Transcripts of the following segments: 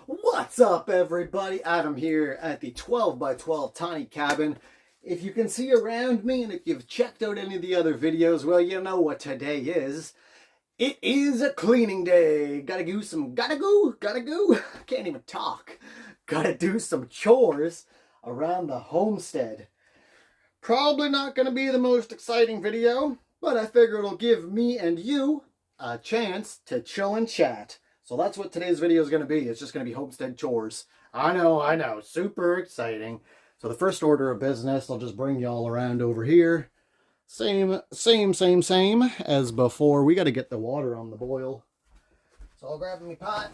What's up, everybody? Adam here at the 12 by 12 tiny cabin. If you can see around me and if you've checked out any of the other videos, well, you know what today is. It is a cleaning day. Gotta go. Can't even talk. Gotta do some chores around the homestead. Probably not gonna be the most exciting video, but I figure it'll give me and you a chance to chill and chat. So that's what today's video is going to be. It's just going to be homestead chores. I know. Super exciting. So the first order of business, I'll just bring y'all around over here. Same as before. We got to get the water on the boil. So I'll grab me pot.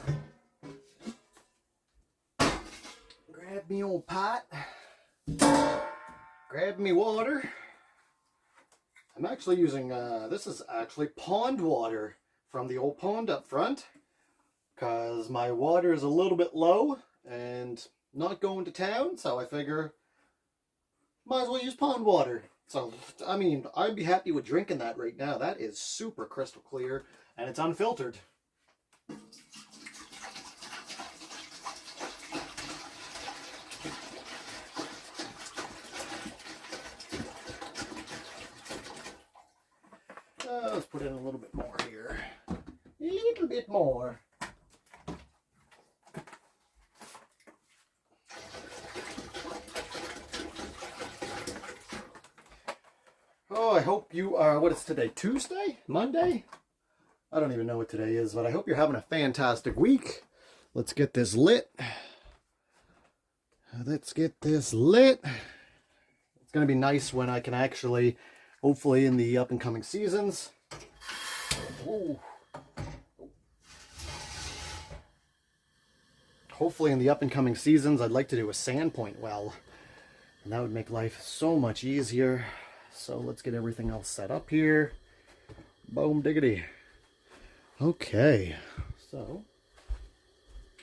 Grab me old pot. Grab me water. I'm actually using, this is actually pond water from the old pond up front. Because my water is a little bit low and not going to town, so I figure might as well use pond water. So, I mean, I'd be happy with drinking that right now. That is super crystal clear and it's unfiltered. Let's put in a little bit more here. A little bit more. Oh, I hope you are, what is today, Tuesday? Monday? I don't even know what today is, but I hope you're having a fantastic week. Let's get this lit. It's going to be nice when I can actually, hopefully in the up and coming seasons. Ooh. Hopefully in the up and coming seasons, I'd like to do a sandpoint well. And that would make life so much easier. So let's get everything else set up here. Boom diggity. Okay, so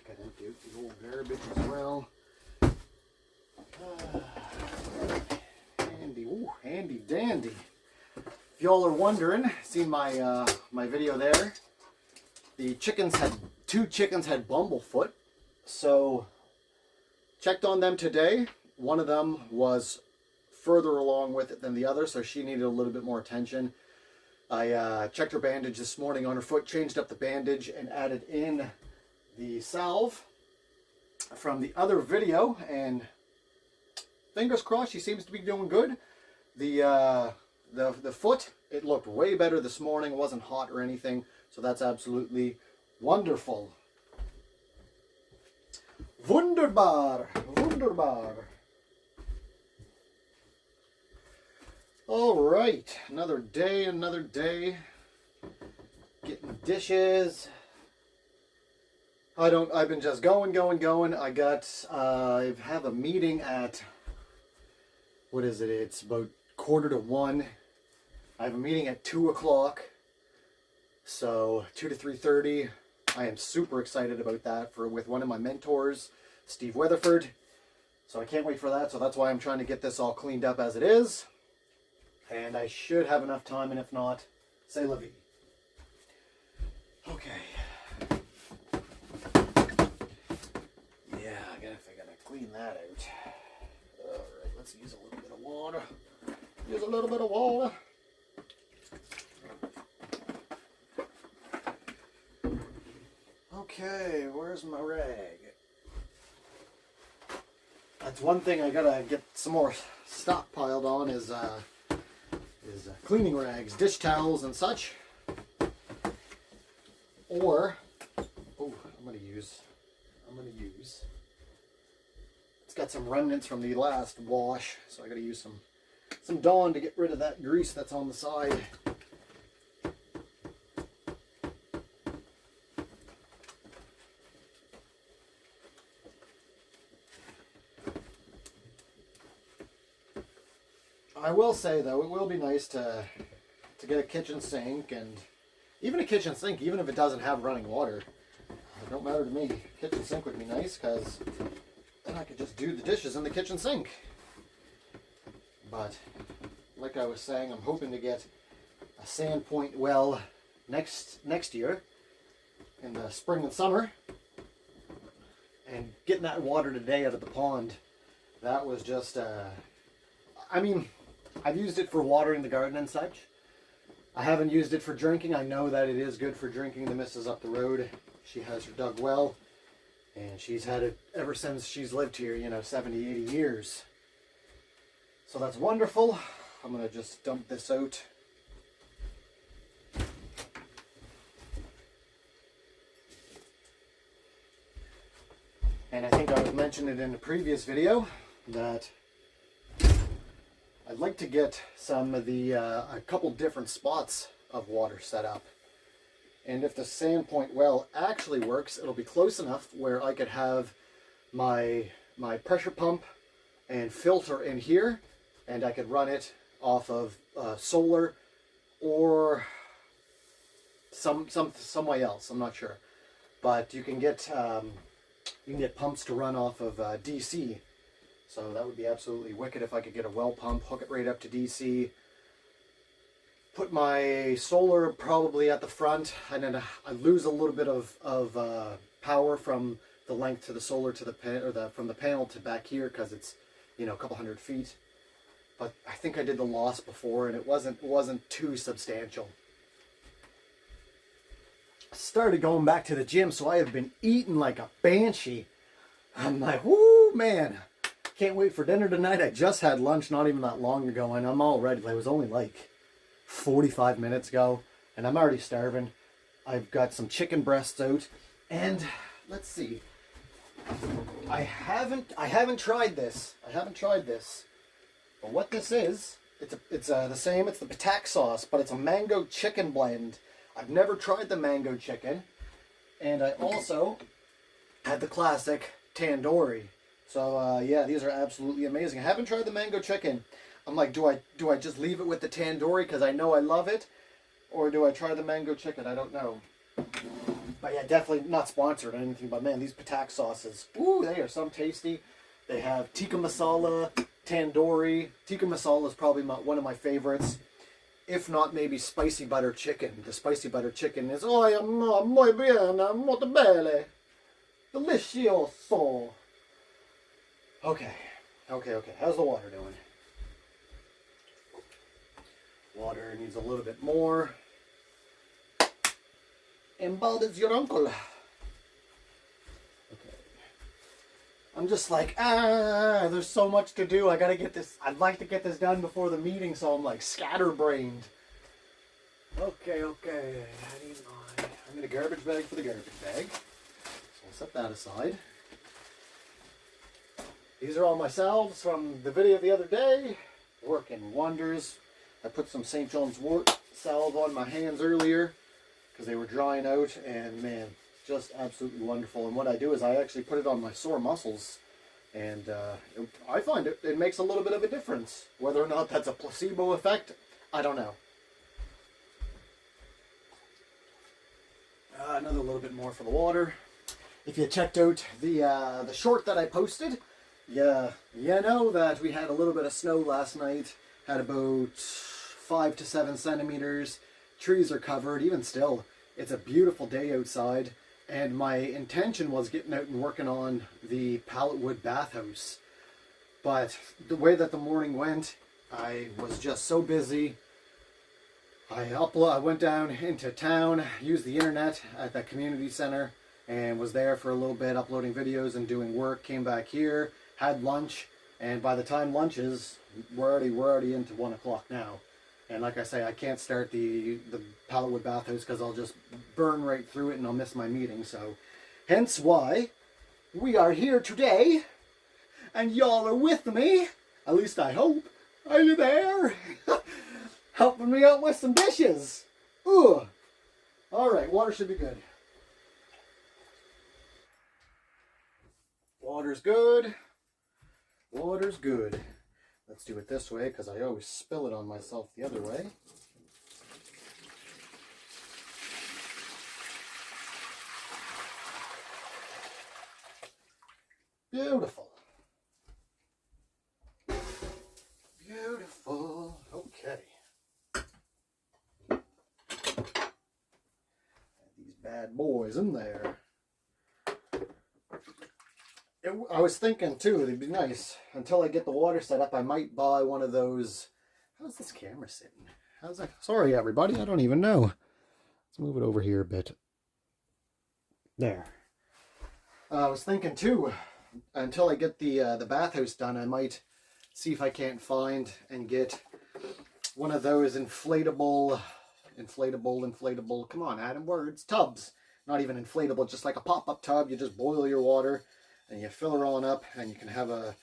gotta empty out the old garbage as well. Handy dandy. If y'all are wondering, seen my my video there. The two chickens had bumblefoot, so checked on them today. One of them was further along with it than the other, so she needed a little bit more attention. I checked her bandage this morning on her foot, changed up the bandage, and added in the salve from the other video, and fingers crossed she seems to be doing good. The foot, it looked way better this morning. It wasn't hot or anything, so that's absolutely wonderful. Wunderbar. All right, another day. Getting dishes. I've been just going. I have a meeting at, what is it? It's about 12:45. I have a meeting at 2 o'clock. So 2 to 3:30. I am super excited about that with one of my mentors, Steve Weatherford. So I can't wait for that. So that's why I'm trying to get this all cleaned up as it is. And I should have enough time, and if not, c'est la vie. Okay. Yeah, I gotta clean that out. Alright, let's use a little bit of water. Okay, where's my rag? That's one thing I gotta get some more stockpiled on is cleaning rags, dish towels and such. Or, I'm gonna use, it's got some remnants from the last wash, so I gotta use some Dawn to get rid of that grease that's on the side. I will say though, it will be nice to get a kitchen sink, and even a kitchen sink, even if it doesn't have running water, it don't matter to me. Kitchen sink would be nice because then I could just do the dishes in the kitchen sink. But like I was saying, I'm hoping to get a sandpoint well next year in the spring and summer. And getting that water today out of the pond, that was just, I mean, I've used it for watering the garden and such. I haven't used it for drinking. I know that it is good for drinking. The missus up the road, she has her dug well, and she's had it ever since she's lived here, you know, 70, 80 years. So that's wonderful. I'm going to just dump this out. And I think I was mentioning it in a previous video that I'd like to get some of the, a couple different spots of water set up. And if the Sandpoint well actually works, it'll be close enough where I could have my pressure pump and filter in here, and I could run it off of solar or some way else. I'm not sure, but you can get pumps to run off of DC. So that would be absolutely wicked if I could get a well pump, hook it right up to DC, put my solar probably at the front, and then I lose a little bit of power from the length to the solar to the from the panel to back here, because it's, you know, a couple hundred feet. But I think I did the loss before, and it wasn't too substantial. I started going back to the gym, so I have been eating like a banshee. I'm like, whoo, man. Can't wait for dinner tonight. I just had lunch not even that long ago, and I'm all ready. It was only like 45 minutes ago, and I'm already starving. I've got some chicken breasts out, and let's see. I haven't tried this. But what this is, it's the same. It's the patak sauce, but it's a mango chicken blend. I've never tried the mango chicken, and I also had the classic tandoori. So yeah, these are absolutely amazing. I haven't tried the mango chicken. I'm like, do I just leave it with the tandoori because I know I love it, or do I try the mango chicken? I don't know. But yeah, definitely not sponsored or anything. But man, these patak sauces, ooh, they are some tasty. They have tikka masala, tandoori. Tikka masala is probably one of my favorites. If not, maybe spicy butter chicken. The spicy butter chicken is, oh, muy bien, molto bene, delicioso. Okay. How's the water doing? Water needs a little bit more. And bald is your uncle. Okay. I'm just like, there's so much to do. I gotta get this. I'd like to get this done before the meeting, so I'm like scatterbrained. Okay. I need a garbage bag for the garbage bag. So I'll set that aside. These are all my salves from the video the other day. Working wonders. I put some St. John's wort salve on my hands earlier because they were drying out, and man, just absolutely wonderful. And what I do is I actually put it on my sore muscles, and I find it makes a little bit of a difference. Whether or not that's a placebo effect, I don't know. Another little bit more for the water. If you checked out the short that I posted, yeah, you know that we had a little bit of snow last night. Had about 5 to 7 centimeters. Trees are covered. Even still, it's a beautiful day outside. And my intention was getting out and working on the pallet wood bathhouse. But the way that the morning went, I was just so busy. I went down into town, used the internet at the community center, and was there for a little bit uploading videos and doing work. Came back here, had lunch, and by the time lunch is, we're already into 1 o'clock now. And like I say, I can't start the pallet wood bathhouse because I'll just burn right through it and I'll miss my meeting. So hence why we are here today, and y'all are with me. At least I hope. Are you there? Helping me out with some dishes. Ooh. Alright, water should be good. Water's good. Water's good. Let's do it this way because I always spill it on myself the other way. Beautiful. Beautiful. Okay. These bad boys in there. I was thinking too, it'd be nice, until I get the water set up, I might buy one of those. How's this camera sitting? How's that? Sorry, everybody, I don't even know. Let's move it over here a bit. There. I was thinking too, until I get the bathhouse done, I might see if I can't find and get one of those inflatable, come on, Adam, words, tubs. Not even inflatable, just like a pop-up tub. You just boil your water and you fill her on up and you can have a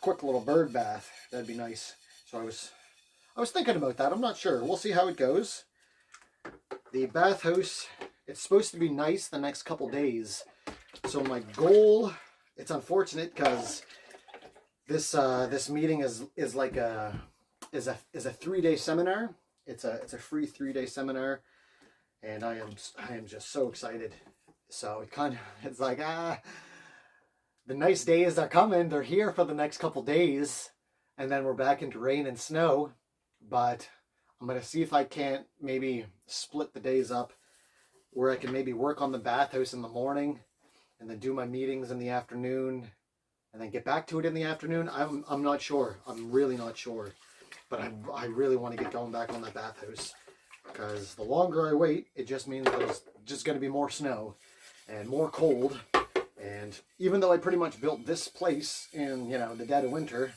quick little bird bath. That'd be nice. So I was thinking about that. I'm not sure. We'll see how it goes. The bathhouse, it's supposed to be nice the next couple days. So my goal, it's unfortunate because this meeting is like a 3-day seminar. It's a free 3-day seminar, and I am just so excited. So it's like the nice days are coming. They're here for the next couple days, and then we're back into rain and snow. But I'm gonna see if I can't maybe split the days up, where I can maybe work on the bathhouse in the morning, and then do my meetings in the afternoon, and then get back to it in the afternoon. I'm not sure. I'm really not sure. But I really want to get going back on that bathhouse, because the longer I wait, it just means there's just going to be more snow and more cold. And even though I pretty much built this place in, you know, the dead of winter,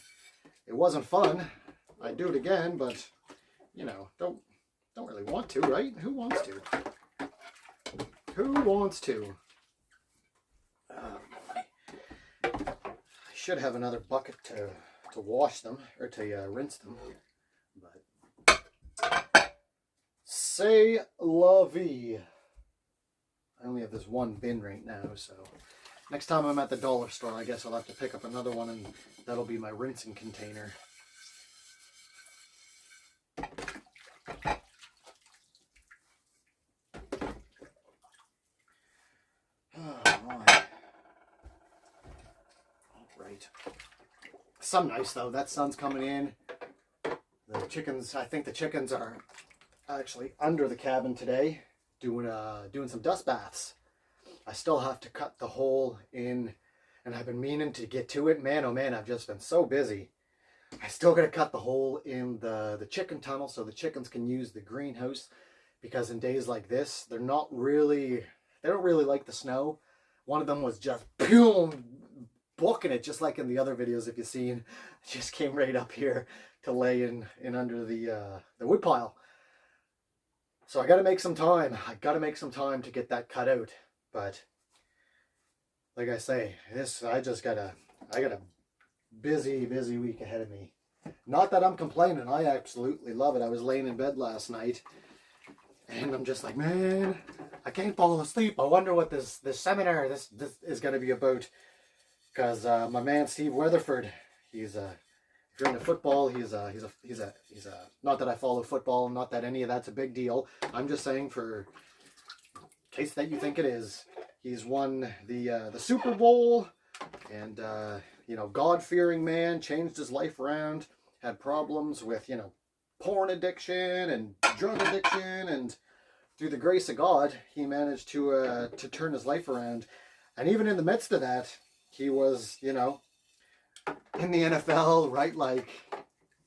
it wasn't fun. I'd do it again, but, you know, don't really want to, right? Who wants to? Who wants to? I should have another bucket to wash them, or to rinse them, but c'est la vie. I only have this one bin right now, so next time I'm at the dollar store, I guess I'll have to pick up another one, and that'll be my rinsing container. Oh my. Alright. Some nice though. That sun's coming in. The chickens, I think the chickens are actually under the cabin today doing some dust baths. I still have to cut the hole in, and I've been meaning to get to it. Man, oh man, I've just been so busy. I still got to cut the hole in the chicken tunnel so the chickens can use the greenhouse, because in days like this, they don't really like the snow. One of them was just boom, booking it, just like in the other videos, if you've seen. Just came right up here to lay in under the wood pile. So I got to make some time. I got to make some time to get that cut out. But like I say, I got a busy week ahead of me. Not that I'm complaining. I absolutely love it. I was laying in bed last night, and I'm just like, man, I can't fall asleep. I wonder what this seminar this is going to be about. Because my man Steve Weatherford, he's if you're into football, he's not that I follow football, not that any of that's a big deal. I'm just saying, for case that you think it is, he's won the Super Bowl, and you know, God-fearing man, changed his life around, had problems with, you know, porn addiction and drug addiction, and through the grace of God, he managed to turn his life around. And even in the midst of that, he was, you know, in the NFL, right? Like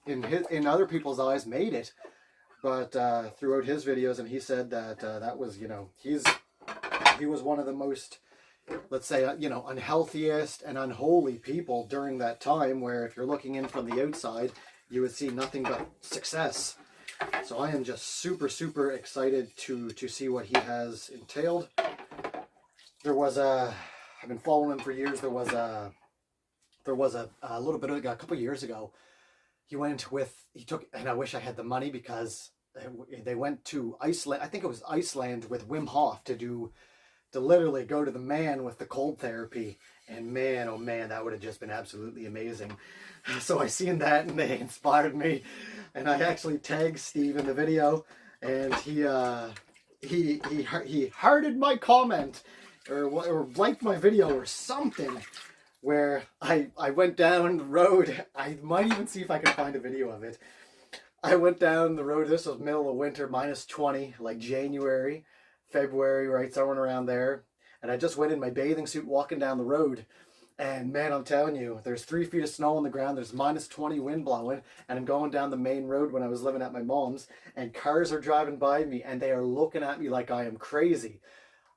in other people's eyes, made it. But throughout his videos, and he said that that was, you know, he was one of the most, let's say, you know, unhealthiest and unholy people during that time, where if you're looking in from the outside, you would see nothing but success. So I am just super excited to see what he has entailed. There was I've been following him for years. There was a little bit of, a couple of years ago, he took, and I wish I had the money, because they went to Iceland. I think it was Iceland, with Wim Hof to literally go to the man with the cold therapy. And man, oh man, that would have just been absolutely amazing. So I seen that, and they inspired me, and I actually tagged Steve in the video, and he hearted my comment, or liked my video or something, where I went down the road. I might even see if I can find a video of it. I went down the road. This was middle of winter, -20, like January, February, right, somewhere around there. And I just went in my bathing suit walking down the road. And man, I'm telling you, there's 3 feet of snow on the ground. There's -20 wind blowing. And I'm going down the main road when I was living at my mom's. And cars are driving by me and they are looking at me like I am crazy.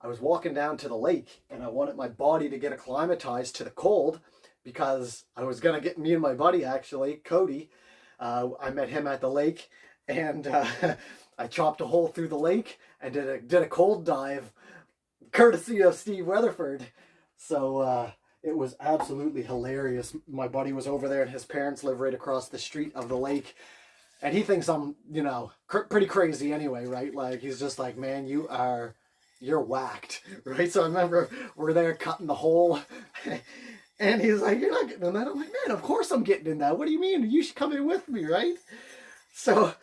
I was walking down to the lake and I wanted my body to get acclimatized to the cold because I was going to get me and my buddy, actually, Cody. I met him at the lake and I chopped a hole through the lake and did a cold dive courtesy of Steve Weatherford. So it was absolutely hilarious. My buddy was over there and his parents live right across the street of the lake. And he thinks I'm, you know, pretty crazy anyway, right? Like, he's just like, man, you're whacked, right? So I remember we're there cutting the hole and he's like, you're not getting in that. I'm like, man, of course I'm getting in that. What do you mean? You should come in with me, right? So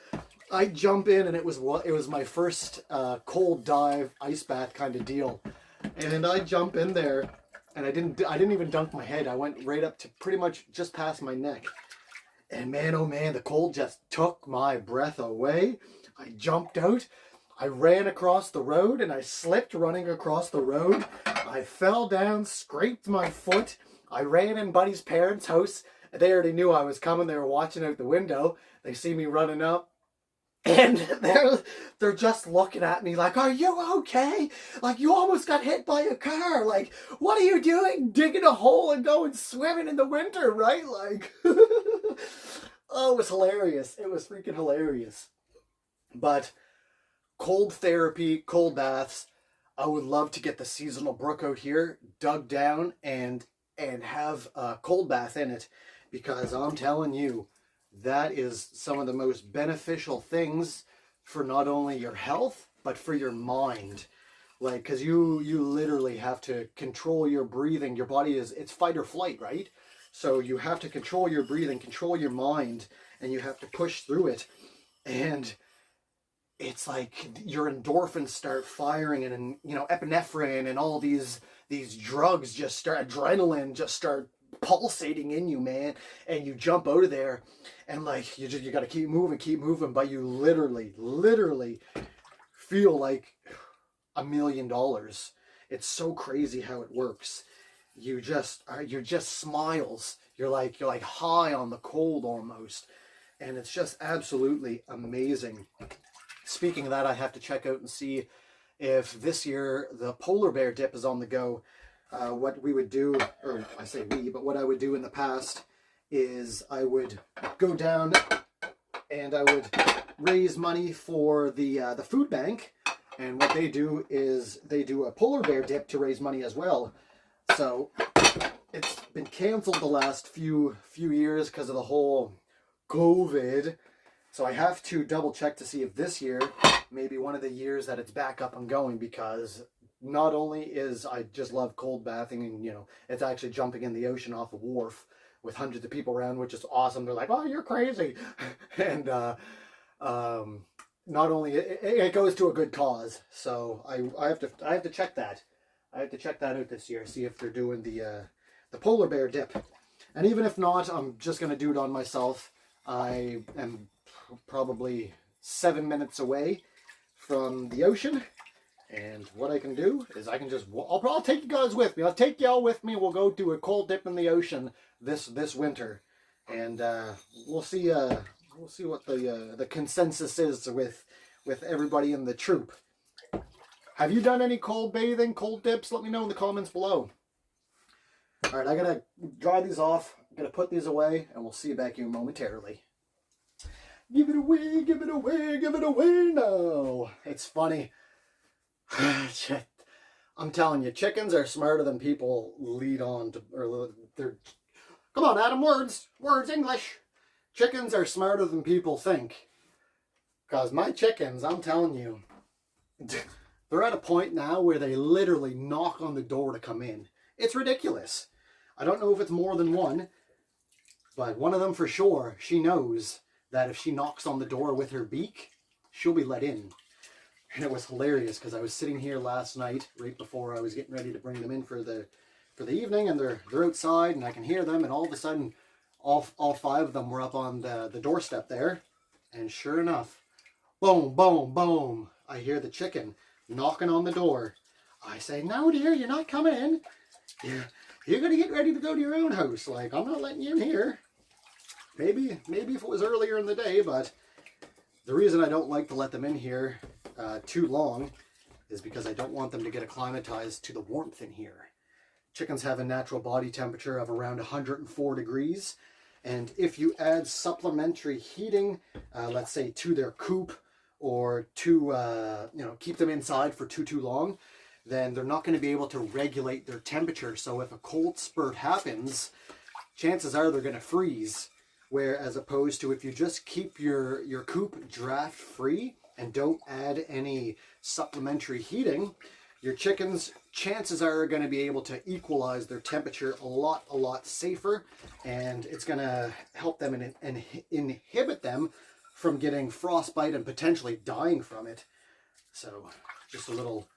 I jump in and it was my first cold dive ice bath kind of deal. And I jump in there and I didn't even dunk my head. I went right up to pretty much just past my neck. And man, oh man, the cold just took my breath away. I jumped out. I ran across the road and I slipped running across the road. I fell down, scraped my foot. I ran in Buddy's parents' house. They already knew I was coming. They were watching out the window. They see me running up. And they're just looking at me like, are you okay? Like, you almost got hit by a car. Like, what are you doing? Digging a hole and going swimming in the winter, right? Like, oh, it was hilarious. It was freaking hilarious. But cold therapy, cold baths. I would love to get the seasonal brook out here, dug down, and have a cold bath in it, because I'm telling you, that is some of the most beneficial things for not only your health, but for your mind. Like, because you literally have to control your breathing. Your body it's fight or flight, right? So you have to control your breathing, control your mind, and you have to push through it. And it's like your endorphins start firing, and you know, epinephrine and all these drugs just start, adrenaline just start pulsating in you, man. And you jump out of there and like you got to keep moving, but you literally feel like $1 million. It's so crazy how it works. You're just smiles. You're like high on the cold almost, and it's just absolutely amazing. Speaking of that, I have to check out and see if this year the polar bear dip is on the go. What we would do, or I say we, but what I would do in the past is I would go down and I would raise money for the food bank. And what they do is they do a polar bear dip to raise money as well. So it's been canceled the last few years because of the whole COVID. So I have to double check to see if this year may be one of the years that it's back up and going, because not only is I just love cold bathing, and you know, it's actually jumping in the ocean off a wharf with hundreds of people around, which is awesome. They're like, oh, you're crazy. And not only it goes to a good cause. So I have to check that. I have to check that out this year, see if they're doing the polar bear dip. And even if not, I'm just going to do it on myself. I am probably 7 minutes away from the ocean, and what I can do is I can just, I'll take you guys with me. I'll take y'all with me. We'll go do a cold dip in the ocean this winter, and we'll see what the consensus is with everybody in the troop. Have you done any cold bathing, cold dips? Let me know in the comments below. All right, I gotta dry these off. I'm gonna put these away, and we'll see you back here momentarily. Give it away, give it away, give it away now. It's funny. I'm telling you, chickens are smarter than people lead on to, or they're, come on, Adam, words, English. Chickens are smarter than people think. Because my chickens, I'm telling you, they're at a point now where they literally knock on the door to come in. It's ridiculous. I don't know if it's more than one, but one of them for sure, she knows that if she knocks on the door with her beak, she'll be let in. And it was hilarious because I was sitting here last night, right before I was getting ready to bring them in for the evening, and they're outside, and I can hear them, and all of a sudden, all 5 of them were up on the doorstep there, and sure enough, boom, boom, boom, I hear the chicken knocking on the door. I say, no, dear, you're not coming in. you're gonna get ready to go to your own house. Like, I'm not letting you in here. Maybe if it was earlier in the day, but the reason I don't like to let them in here too long is because I don't want them to get acclimatized to the warmth in here. Chickens have a natural body temperature of around 104 degrees. And if you add supplementary heating, let's say to their coop, or to keep them inside for too long, then they're not going to be able to regulate their temperature. So if a cold spurt happens, chances are they're going to freeze. Where as opposed to if you just keep your coop draft free and don't add any supplementary heating, your chickens, chances are going to be able to equalize their temperature a lot safer, and it's going to help them and inhibit them from getting frostbite and potentially dying from it. So just a little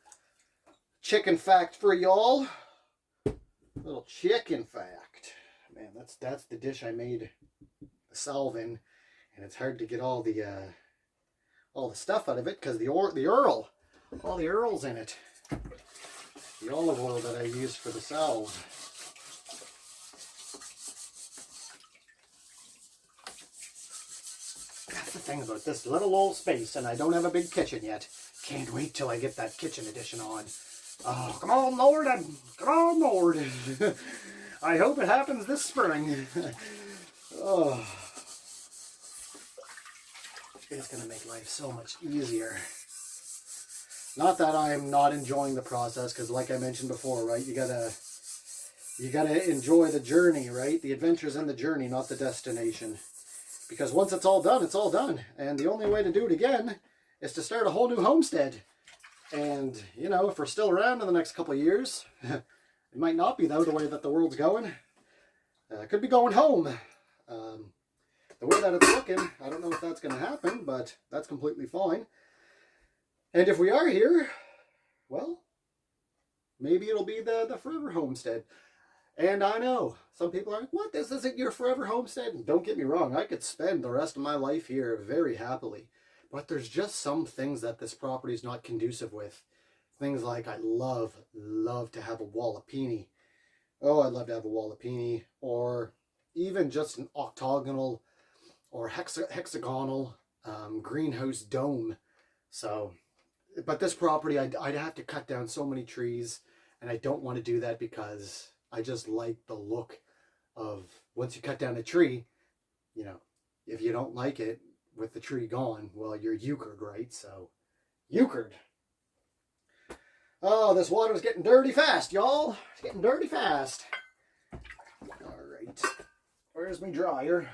chicken fact for y'all. Little chicken fact. Man, that's the dish I made the salve in, and it's hard to get all the stuff out of it because all the earl's in it. The olive oil that I used for the salve. That's the thing about this little old space, and I don't have a big kitchen yet. Can't wait till I get that kitchen edition on. Oh, come on, Lord, come on, Lord. I hope it happens this spring. Oh, it's gonna make life so much easier. Not that I'm not enjoying the process, because like I mentioned before, right, you gotta enjoy the journey, right? The adventure's in the journey, not the destination. Because once it's all done, it's all done. And the only way to do it again is to start a whole new homestead. And, you know, if we're still around in the next couple of years, it might not be though the way that the world's going. Could be going home. The way that it's looking, I don't know if that's going to happen, but that's completely fine. And if we are here, well, maybe it'll be the forever homestead. And I know, some people are like, what, this isn't your forever homestead? And don't get me wrong, I could spend the rest of my life here very happily. But there's just some things that this property is not conducive with. Things like I love to have a wallopini. Oh, I'd love to have a wallopini. Or even just an octagonal or hexagonal greenhouse dome. So, but this property, I'd have to cut down so many trees. And I don't want to do that because I just like the look of, once you cut down a tree, you know, if you don't like it with the tree gone, well, you're euchred, right? So, euchred. Oh, this water's getting dirty fast, y'all. It's getting dirty fast. All right. Where's my dryer?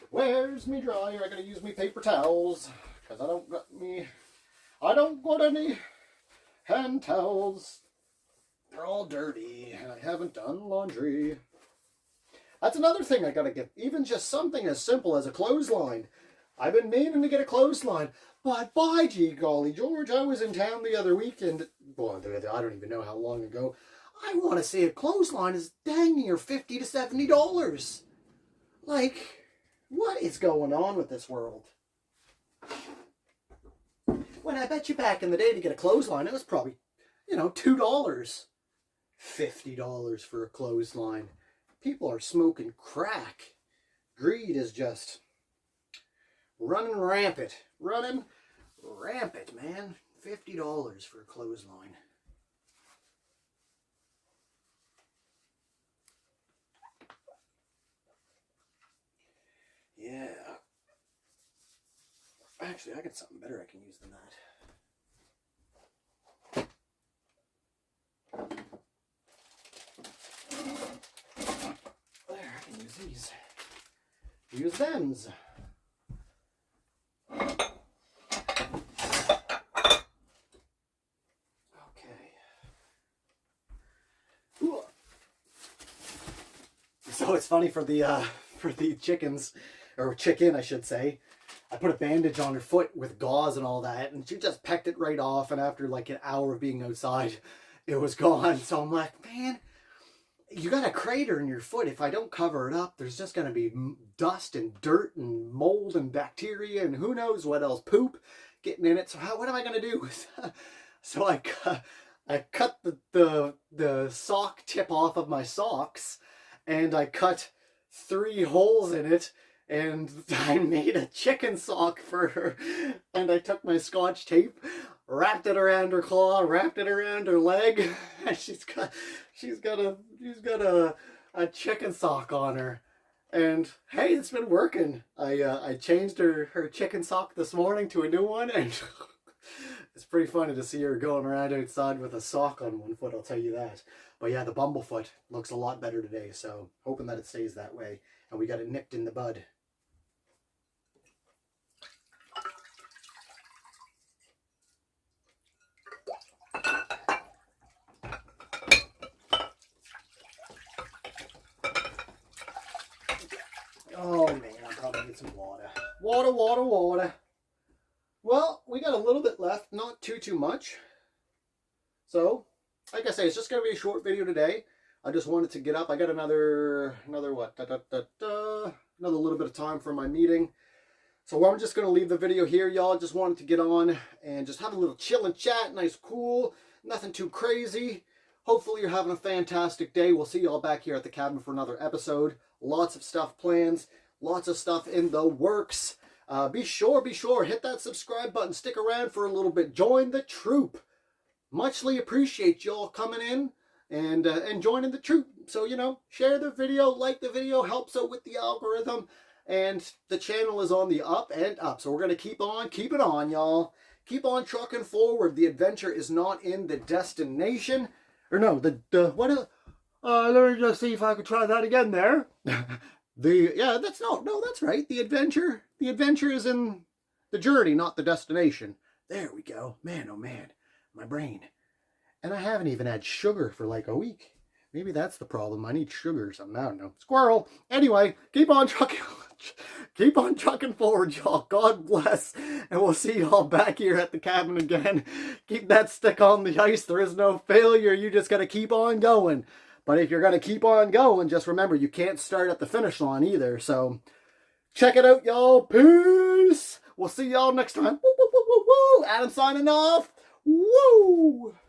Where's me dryer? I gotta use me paper towels because I don't got any hand towels. They're all dirty and I haven't done laundry. That's another thing I gotta get. Even just something as simple as a clothesline. I've been meaning to get a clothesline, but by gee golly George, I was in town the other weekend. Well, I don't even know how long ago. I want to say a clothesline is dang near $50 to $70. Like, what is going on with this world? When I bet you back in the day to get a clothesline, it was probably, you know, $2. $50 for a clothesline. People are smoking crack. Greed is just running rampant. Running rampant, man. $50 for a clothesline. Yeah. Actually, I got something better I can use than that. There, I can use these. Use thems. Okay. Ooh. So it's funny for the chickens, or chicken I should say, I put a bandage on her foot with gauze and all that, and she just pecked it right off, and after like an hour of being outside, it was gone. So I'm like, man, you got a crater in your foot. If I don't cover it up, there's just going to be dust and dirt and mold and bacteria and who knows what else, poop getting in it. So what am I going to do? So I cut the sock tip off of my socks, and I cut 3 holes in it, and I made a chicken sock for her. And I took my Scotch tape, wrapped it around her claw, wrapped it around her leg, and she's got a chicken sock on her. And hey, it's been working. I changed her chicken sock this morning to a new one, and it's pretty funny to see her going around outside with a sock on one foot, I'll tell you that. But yeah, the bumblefoot looks a lot better today, so hoping that it stays that way. And we got it nipped in the bud. Oh man, I'll probably get some water. Water. Well, we got a little bit left, not too much. So, like I say, it's just going to be a short video today. I just wanted to get up. I got another what? Another little bit of time for my meeting. So I'm just going to leave the video here, y'all. Just wanted to get on and just have a little chill and chat. Nice, cool. Nothing too crazy. Hopefully you're having a fantastic day. We'll see y'all back here at the cabin for another episode. Lots of stuff planned. Lots of stuff in the works. Be sure, hit that subscribe button. Stick around for a little bit. Join the troop. Muchly appreciate y'all coming in and joining the troop. So, you know, share the video, like the video, helps out with the algorithm. And the channel is on the up and up. So we're going to keep it on, y'all. Keep on trucking forward. The adventure is not in the destination. Or no, what is, let me just see if I could try that again there. That's right. The adventure is in the journey, not the destination. There we go. Man, oh man, my brain. And I haven't even had sugar for like a week. Maybe that's the problem. I need sugar or something. I don't know. Squirrel. Anyway, keep on trucking forward, y'all. God bless. And we'll see y'all back here at the cabin again. Keep that stick on the ice. There is no failure. You just got to keep on going. But if you're going to keep on going, just remember, you can't start at the finish line either. So, check it out, y'all. Peace. We'll see y'all next time. Woo, woo, woo, woo, woo. Adam signing off. Woo.